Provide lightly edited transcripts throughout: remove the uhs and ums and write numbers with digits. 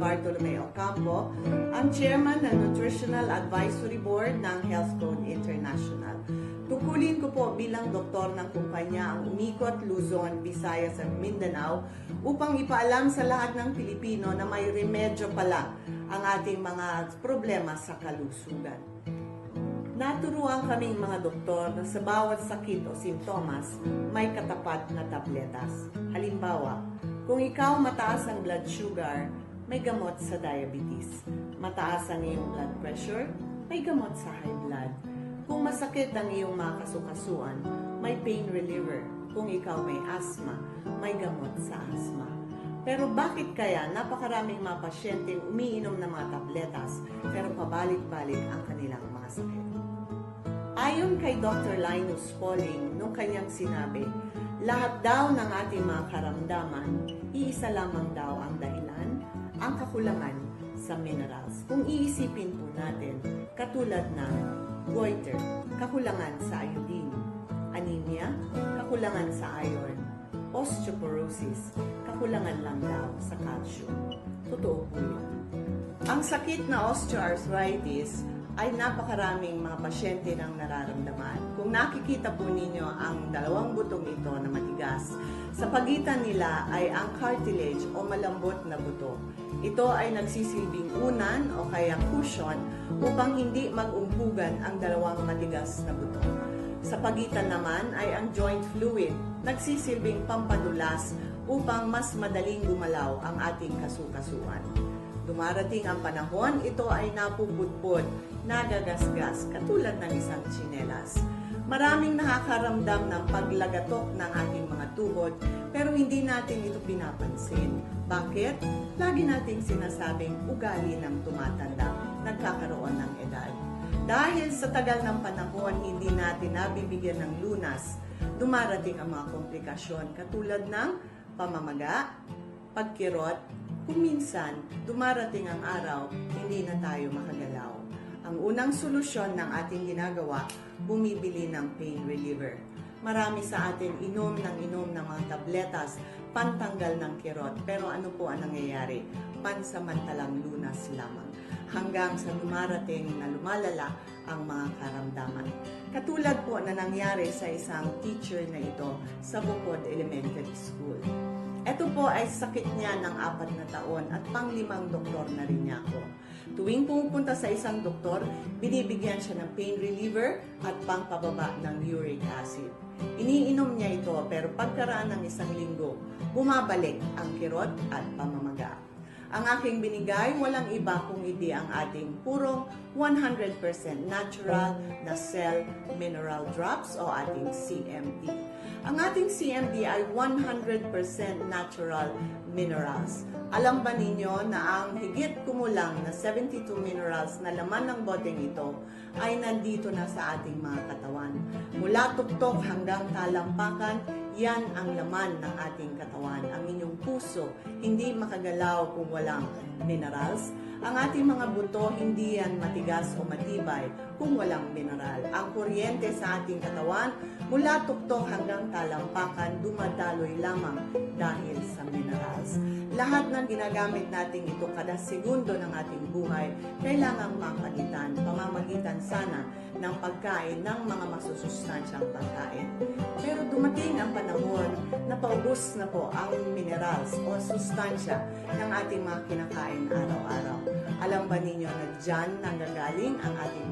Bartolome Ocampo, ang Chairman ng Nutritional Advisory Board ng Health Code International. Tungkulin ko po bilang doktor ng kumpanya ang umikot Luzon, Visayas at Mindanao upang ipaalam sa lahat ng Pilipino na may remedyo pala ang ating mga problema sa kalusugan. Naturuan kaming mga doktor na sa bawat sakit o simptomas, may katapat na tabletas. Halimbawa, kung ikaw mataas ang blood sugar, may gamot sa diabetes. Mataas ang iyong blood pressure, may gamot sa high blood. Kung masakit ang iyong mga kasukasuan, may pain reliever. Kung ikaw may asthma, may gamot sa asthma. Pero bakit kaya napakaraming mga pasyenteng umiinom ng mga tabletas pero pabalik-balik ang kanilang mga sakit? Ayon kay Dr. Linus Pauling, nung kanyang sinabi, lahat daw ng ating mga karamdaman, iisa lamang daw ang dahilan, ang kakulangan sa minerals. Kung iisipin po natin, katulad ng goiter, kakulangan sa iodine, anemia, kakulangan sa iron, osteoporosis, kakulangan lang daw sa calcium. Totoo po yun. Ang sakit na osteoarthritis ay napakaraming mga pasyente nang nararamdaman. Kung nakikita po ninyo ang dalawang butong ito na matigas, sa pagitan nila ay ang cartilage o malambot na buto. Ito ay nagsisilbing unan o kaya cushion upang hindi mag-umpugan ang dalawang matigas na buto. Sa pagitan naman ay ang joint fluid, nagsisilbing pampadulas upang mas madaling gumalaw ang ating kasukasuan. Dumarating ang panahon, ito ay napupudpod, nagagasgas, katulad ng isang tsinelas. Maraming nakakaramdam ng paglagatok ng ating mga tuhod, pero hindi natin ito pinapansin. Bakit? Lagi nating sinasabing ugali ng tumatanda, nagkakaroon ng edad. Dahil sa tagal ng panahon, hindi natin nabibigyan ng lunas, dumarating ang mga komplikasyon katulad ng pamamaga, pagkirot, kung minsan, dumarating ang araw, hindi na tayo makagalaw. Ang unang solusyon ng ating ginagawa, bumibili ng pain reliever. Marami sa atin inom ng mga tabletas, pantanggal ng kirot. Pero ano po ang nangyayari? Pansamantalang lunas lamang. Hanggang sa dumarating na lumalala ang mga karamdaman. Katulad po na nangyari sa isang teacher na ito sa Bukod Elementary School. Ito po ay sakit niya ng 4 na taon at pang-5 doktor na rin niya ako. Tuwing pumupunta sa isang doktor, binibigyan siya ng pain reliever at pangpababa ng uric acid. Iniinom niya ito pero pagkaraan ng 1 linggo, bumabalik ang kirot at pamamaga. Ang aking binigay, walang iba kung hindi ang ating purong 100% natural na cell mineral drops o ating CMD. Ang ating CMD ay 100% natural minerals. Alam ba ninyo na ang higit kumulang na 72 minerals na laman ng boteng ito ay nandito na sa ating mga katawan. Mula tuktok hanggang talampakan, yan ang laman ng ating katawan. Ang inyong puso, hindi makagalaw kung walang minerals. Ang ating mga buto, hindi yan matigas o matibay kung walang mineral. Ang kuryente sa ating katawan, mula tuktok hanggang talampakan, dumadaloy lamang dahil sa minerals. Lahat ng ginagamit natin ito kada segundo ng ating buhay, kailangang mapalitan, pamamagitan sana ng pagkain ng mga masusustansyang pagkain. Pero dumating ang panahon na paubos na po ang minerals o sustansya ng ating mga kinakain araw-araw. Alam ba ninyo na dyan nanggagaling ang ating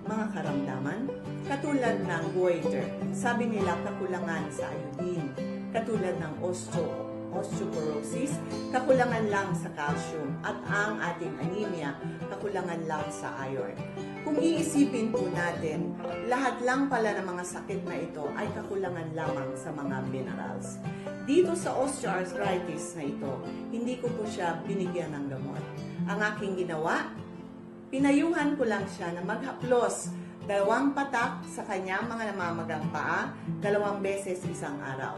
mga karamdaman? Katulad ng goiter, sabi nila kakulangan sa iodine. Katulad ng osteoporosis, kakulangan lang sa calcium. At ang ating anemia, kakulangan lang sa iron. Kung iisipin po natin, lahat lang pala ng mga sakit na ito ay kakulangan lamang sa mga minerals. Dito sa osteoarthritis na ito, hindi ko po siya binigyan ng gamot. Ang aking ginawa, pinayuhan ko lang siya na maghaplos 2 patak sa kanyang mga namamagang paa, 2 beses isang araw.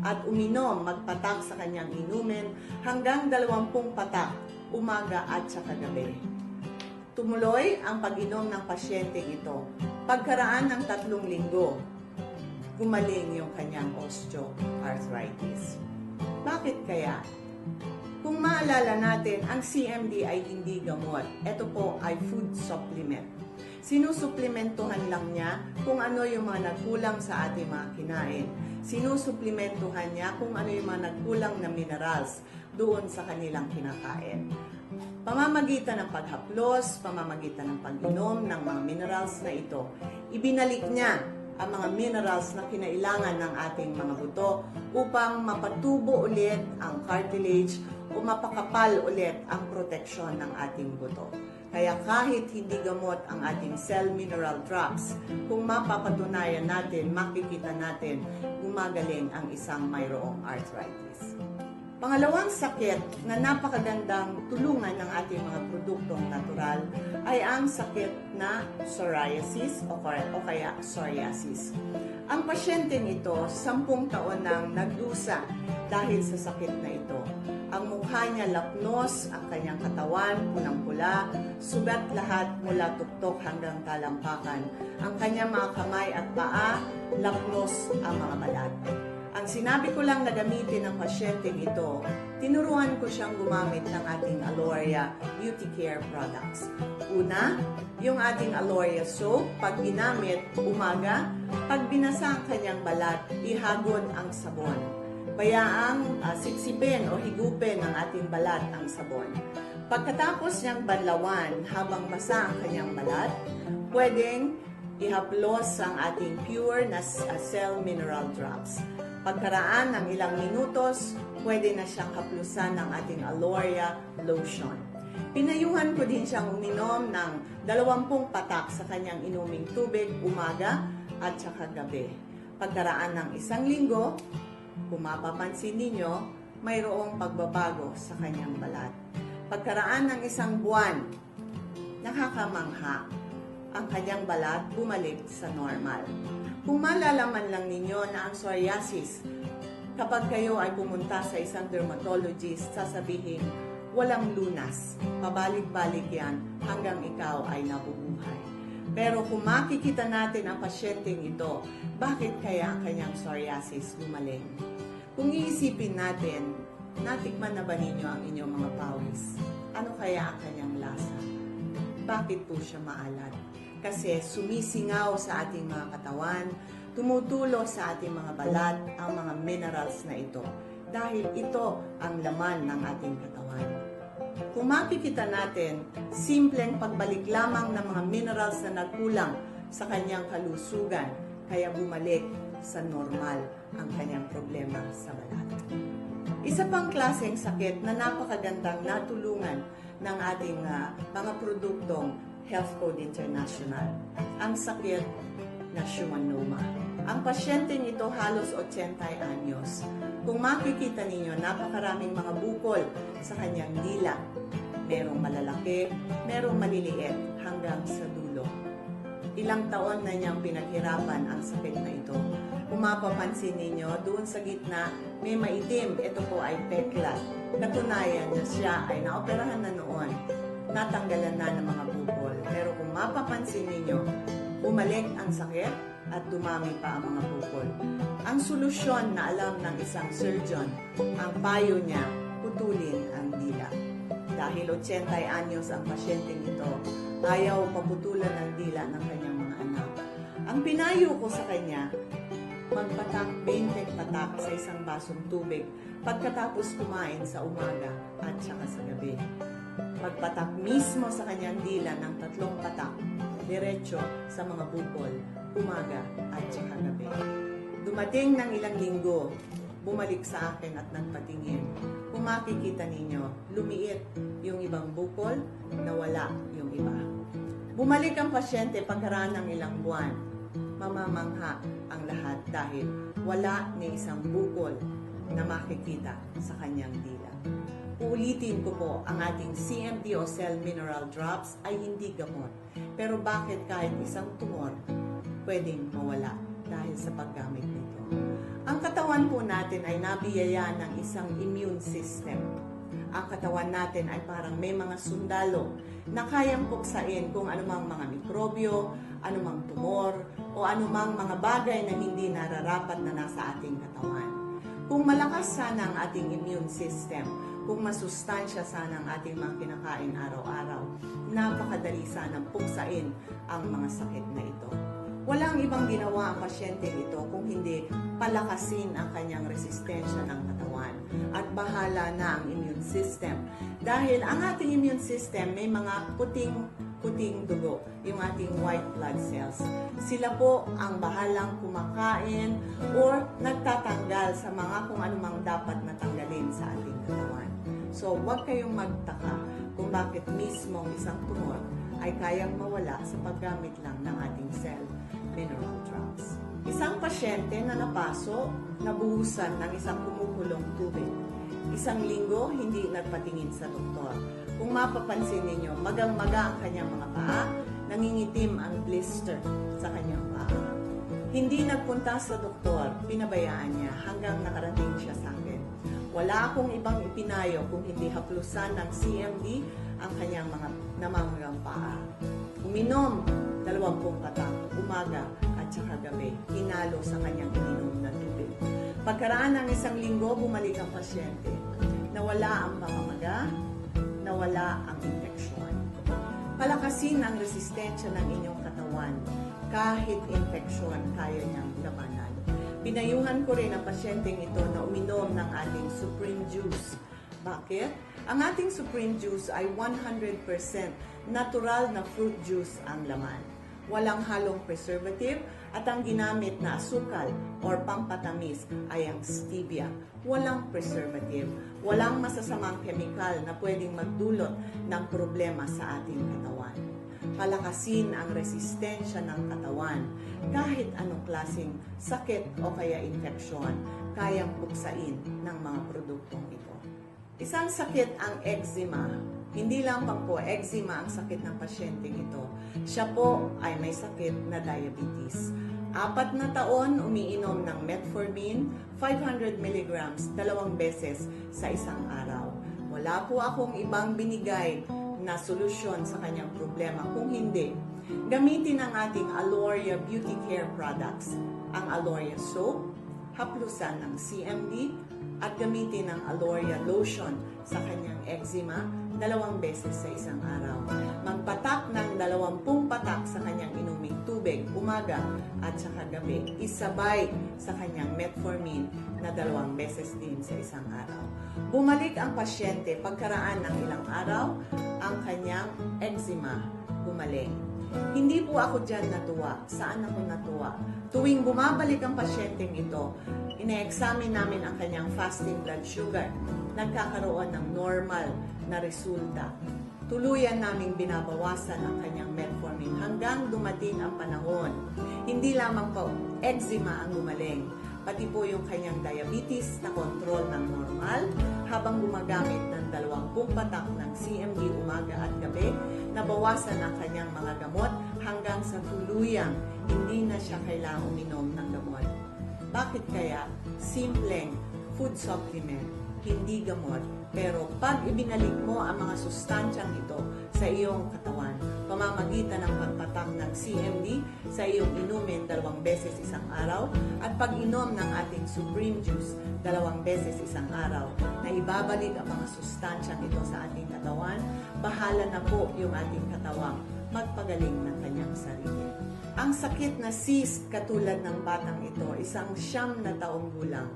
At uminom, magpatak sa kanyang inumin hanggang 20 patak, umaga at saka gabi. Tumuloy ang pag-inom ng pasyente ito. Pagkaraan ng 3 linggo, gumaling yung kanyang osteoarthritis. Bakit kaya? Kung maalala natin, ang CMD ay hindi gamot. Ito po ay food supplement. Sinusuplementuhan lang niya kung ano yung mga nagkulang sa ating mga kinain. Sinusuplementuhan niya kung ano yung mga nagkulang na minerals doon sa kanilang kinakain. Pamamagitan ng paghaplos, pamamagitan ng pag-inom ng mga minerals na ito, ibinalik niya ang mga minerals na kinailangan ng ating mga buto upang mapatubo ulit ang cartilage o mapakapal ulit ang proteksyon ng ating buto. Kaya kahit hindi gamot ang ating cell mineral drops, kung mapapatunayan natin, makikita natin, gumagaling ang isang mayroong arthritis. Pangalawang sakit na napakagandang tulungan ng ating mga produktong natural ay ang sakit na psoriasis o kaya psoriasis. Ang pasyenteng ito, 10 taon nang nagdusa dahil sa sakit na ito. Ang mukha niya lapnos, ang kanyang katawan punang-pula, sugat lahat mula tuktok hanggang talampakan. Ang kanyang mga kamay at paa, lapnos ang mga balat. Ang sinabi ko lang na gamitin ng pasyenteng ito, tinuruan ko siyang gumamit ng ating Aloria Beauty Care products. Una, yung ating Aloria soap, pag ginamit umaga, pag binasa ang kanyang balat, ihagod ang sabon. Bayaang siksipin o higupin ng ating balat ang sabon. Pagkatapos niyang banlawan habang basa ang kanyang balat, pwedeng ihaplos ang ating pure na cell mineral drops. Pagkaraan ng ilang minutos, pwede na siyang haplusan ng ating Aloria lotion. Pinayuhan ko din siyang uminom ng 20 patak sa kanyang inuming tubig umaga at saka gabi. Pagkaraan ng 1 linggo, kung mapapansin ninyo, mayroong pagbabago sa kanyang balat. Pagkaraan ng 1 buwan, nakakamangha, ang kanyang balat bumalik sa normal. Kung malalaman lang ninyo na ang psoriasis, kapag kayo ay pumunta sa isang dermatologist, sasabihin, walang lunas, pabalik-balik yan hanggang ikaw ay nabubuhay. Pero kung makikita natin ang pasyenteng ito, bakit kaya ang kanyang psoriasis gumaling? Kung iisipin natin, natikman na ba ninyo ang inyong mga pawis? Ano kaya ang kanyang lasa? Bakit po siya maalat? Kasi sumisingaw sa ating mga katawan, tumutulo sa ating mga balat ang mga minerals na ito. Dahil ito ang laman ng ating katawan. Kung makikita natin, simpleng pagbalik lamang ng mga minerals na nagkulang sa kanyang kalusugan, kaya bumalik sa normal ang kanyang problema sa balat. Isa pang klaseng sakit na napakagandang natulungan ng ating mga produktong Health Code International, ang sakit na schwannoma. Ang pasyenteng ito halos 80 anyos. Kung makikita ninyo, napakaraming mga bukol sa kanyang dila. Merong malalaki, merong maliliit hanggang sa dulo. Ilang taon na niyang pinaghirapan ang sakit na ito. Kung mapapansin ninyo, doon sa gitna may maitim. Ito po ay peklat. Katunayan na siya ay naoperahan na noon. Natanggalan na ng mga bukol. Pero kung mapapansin ninyo, bumalik ang sakit at dumami pa ang mga bukol. Ang solusyon na alam ng isang surgeon, ang payo niya, putulin ang dila. Dahil 80 anyos ang pasyenteng ito, ayaw paputulan ng dila ng kanyang mga anak. Ang pinayo ko sa kanya, magpatak 20 patak sa isang basong tubig pagkatapos kumain sa umaga at saka sa gabi. Magpatak mismo sa kanyang dila ng 3 patak, diretso sa mga bukol, umaga at saka gabi. Dumating ng ilang linggo, bumalik sa akin at nagpatingin. Kung makikita ninyo, lumiit yung ibang bukol, nawala yung iba. Bumalik ang pasyente pagkaraan ng ilang buwan. Mamamangha ang lahat dahil wala ni isang bukol na makikita sa kanyang dila. Uulitin ko po, ang ating CMD o Cell Mineral Drops ay hindi gamot. Pero bakit kahit isang tumor pwedeng mawala dahil sa paggamit nito? Ang katawan po natin ay nabiyaya ng isang immune system. Ang katawan natin ay parang may mga sundalo na kayang puksain kung anumang mga mikrobyo, anumang tumor, o anumang mga bagay na hindi nararapat na nasa ating katawan. Kung malakas sana ang ating immune system, kung masustansya sana ang ating mga kinakain araw-araw, napakadali sanang puksain ang mga sakit na ito. Walang ibang ginawa ang pasyente ito kung hindi palakasin ang kanyang resistensya ng katawan at bahala na ang immune system. Dahil ang ating immune system may mga puting dugo, yung ating white blood cells. Sila po ang bahalang kumakain or nagtatanggal sa mga kung anumang dapat natanggalin sa ating katawan. So, huwag kayong magtaka kung bakit mismo isang tumor ay kayang mawala sa paggamit lang ng ating cell mineral drugs. Isang pasyente na napaso, nabuhusan ng isang kumukulong tubig. Isang linggo, hindi nagpatingin sa doktor. Kung mapapansin ninyo, magang-maga ang kanyang mga paa, nangingitim ang blister sa kanyang paa. Hindi nagpunta sa doktor, pinabayaan niya hanggang nakarating siya sa akin. Wala akong ibang ipinayo kung hindi haplusan ng CMD ang kanyang mga namamagang paa. Uminom 20 patak, umaga at saka gabi, hinalo sa kanyang ininom na tubig. Pagkaraan ng isang linggo, bumalik ang pasyente. Nawala ang pamamaga, nawala ang infeksyon. Palakasin ang resistensya ng inyong katawan. Kahit infeksyon, kaya niyang labanan. Pinayuhan ko rin ang pasyenteng ito na uminom ng ating Supreme Juice. Bakit? Ang ating Supreme Juice ay 100% natural na fruit juice ang laman. Walang halong preservative at ang ginamit na asukal or pampatamis ay ang stevia. Walang preservative, walang masasamang chemical na pwedeng magdulot ng problema sa ating katawan. Palakasin ang resistensya ng katawan. Kahit anong klaseng sakit o kaya infeksyon, kayang buksain ng mga produktong ito. Isang sakit ang eczema. Hindi lang po eczema ang sakit ng pasyenteng ito. Siya po ay may sakit na diabetes. 4 na taon umiinom ng metformin, 500 mg, 2 beses sa isang araw. Wala po akong ibang binigay na solusyon sa kanyang problema kung hindi gamitin ang ating Aloria Beauty Care products, ang Aloria Soap, haplusan ng CMD, at gamitin ang Aloria Lotion sa kanyang eczema 2 beses sa isang araw. Magpatak ng 20 patak sa kanyang inuming tubig, umaga at saka gabi. Isabay sa kanyang metformin na 2 beses din sa isang araw. Bumalik ang pasyente pagkaraan ng ilang araw, ang kanyang eczema gumaling. Hindi po ako dyan natuwa. Saan ako natuwa? Tuwing bumabalik ang pasyenteng ito, ine-examine namin ang kanyang fasting blood sugar. Nagkakaroon ng normal na resulta. Tuluyan naming binabawasan ang kanyang metformin hanggang dumating ang panahon. Hindi lamang po eczema ang gumaling, pati po yung kanyang diabetes na kontrol ng normal habang gumagamit ng 20 patak ng CMD umaga at gabi, nabawasan ang kanyang mga gamot hanggang sa tuluyang hindi na siya kailangang uminom ng gamot. Bakit kaya? Simpleng food supplement, hindi gamot. Pero pag ibinalik mo ang mga sustansyang ito sa iyong katawan, pamamagitan ng pagpatak ng CMD sa iyong inumin 2 beses isang araw at pag-inom ng ating Supreme Juice 2 beses isang araw na ibabalik ang mga sustansyang ito sa ating katawan, bahala na po yung ating katawang magpagaling ng kanyang sarili. Ang sakit na cyst katulad ng batang ito, isang 9 na taong gulang,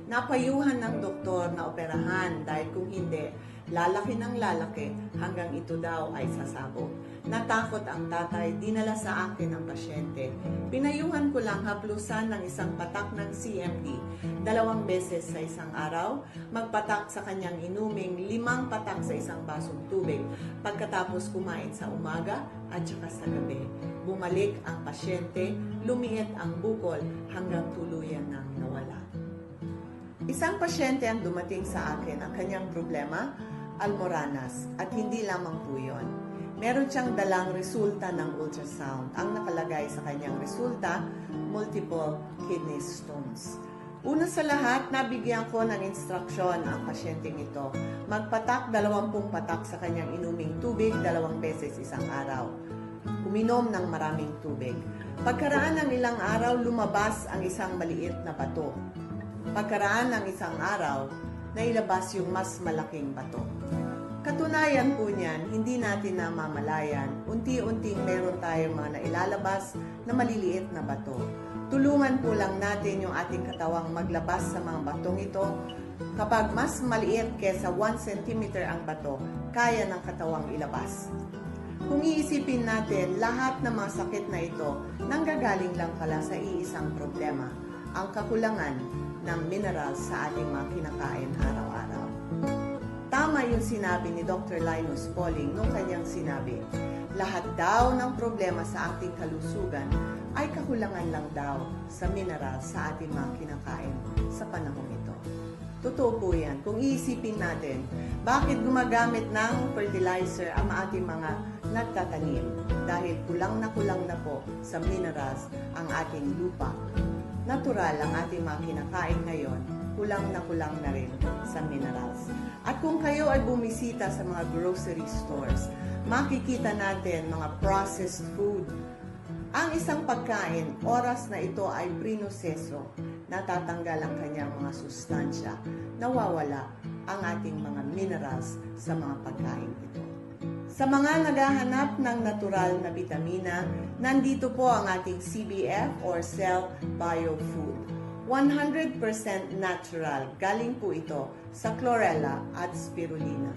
napayuhan ng doktor na operahan dahil kung hindi, lalaki ng lalaki hanggang ito daw ay sasabog. Natakot ang tatay, dinala sa akin ang pasyente. Pinayuhan ko lang haplusan ng isang patak ng CMD, 2 beses sa isang araw, magpatak sa kanyang inuming 5 patak sa isang basong tubig, pagkatapos kumain sa umaga at saka sa gabi. Bumalik ang pasyente, lumiit ang bukol hanggang tuluyan nang nawala. Isang pasyente ang dumating sa akin, ang kanyang problema, almoranas, at hindi lamang po yun. Meron siyang dalang resulta ng ultrasound. Ang nakalagay sa kanyang resulta, multiple kidney stones. Una sa lahat, nabigyan ko ng instruksyon ang pasyenteng ito. Magpatak 20 patak sa kanyang inuming tubig 2 beses isang araw. Uminom ng maraming tubig. Pagkaraan ng ilang araw, lumabas ang isang maliit na bato. Pagkaraan ng isang araw, nailabas yung mas malaking bato. Katunayan po niyan, hindi natin namamalayan, unti-unting meron tayong mga nailalabas na maliliit na bato. Tulungan po lang natin yung ating katawang maglabas sa mga batong ito. Kapag mas maliit kesa 1 cm ang bato, kaya ng katawang ilabas. Kung iisipin natin, lahat ng mga sakit na ito nanggagaling lang pala sa iisang problema, ang kakulangan ng minerals sa ating mga kinakain araw-araw. Tama yung sinabi ni Dr. Linus Pauling nung kanyang sinabi, lahat daw ng problema sa ating kalusugan ay kakulangan lang daw sa minerals sa ating mga kinakain sa panahong ito. Totoo po yan. Kung iisipin natin, bakit gumagamit ng fertilizer ang ating mga nagtatanim? Dahil kulang na po sa minerals ang ating lupa. Natural ang ating mga kinakain ngayon, kulang na rin sa minerals. At kung kayo ay bumisita sa mga grocery stores, makikita natin mga processed food. Ang isang pagkain, oras na ito ay prinoseso, natatanggal ang kanyang mga sustansya, nawawala ang ating mga minerals sa mga pagkain ito. Sa mga naghahanap ng natural na bitamina, nandito po ang ating CBF or Cell Bio Food. 100% natural, galing po ito sa chlorella at spirulina.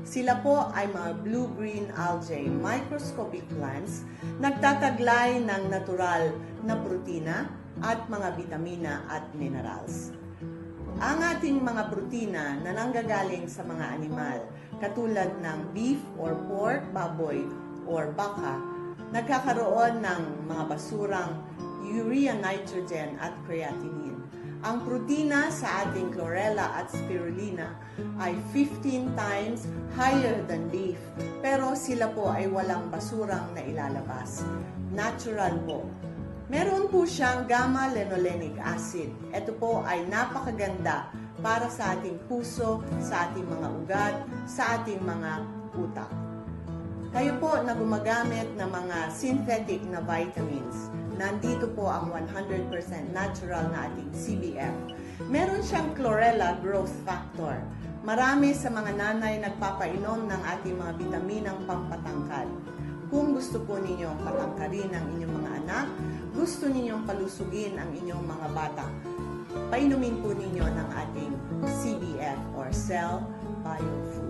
Sila po ay mga blue-green algae microscopic plants, nagtataglay ng natural na protina at mga bitamina at minerals. Ang ating mga protina na nanggagaling sa mga animal, katulad ng beef or pork, baboy or baka, nagkakaroon ng mga basurang urea nitrogen at creatinine. Ang protina sa ating chlorella at spirulina ay 15 times higher than beef, pero sila po ay walang basurang na ilalabas. Natural po. Meron po siyang gamma-linolenic acid. Ito po ay napakaganda para sa ating puso, sa ating mga ugat, sa ating mga utak. Kayo po na gumagamit ng mga synthetic na vitamins, nandito po ang 100% natural na ating CBF. Meron siyang chlorella growth factor. Marami sa mga nanay nagpapainom ng ating mga bitaminang pampatangkad. Kung gusto po ninyong patangkarin ang inyong mga anak, gusto ninyong palusugin ang inyong mga bata, painumin po ninyo ng ating CBF or Cell Bio Food.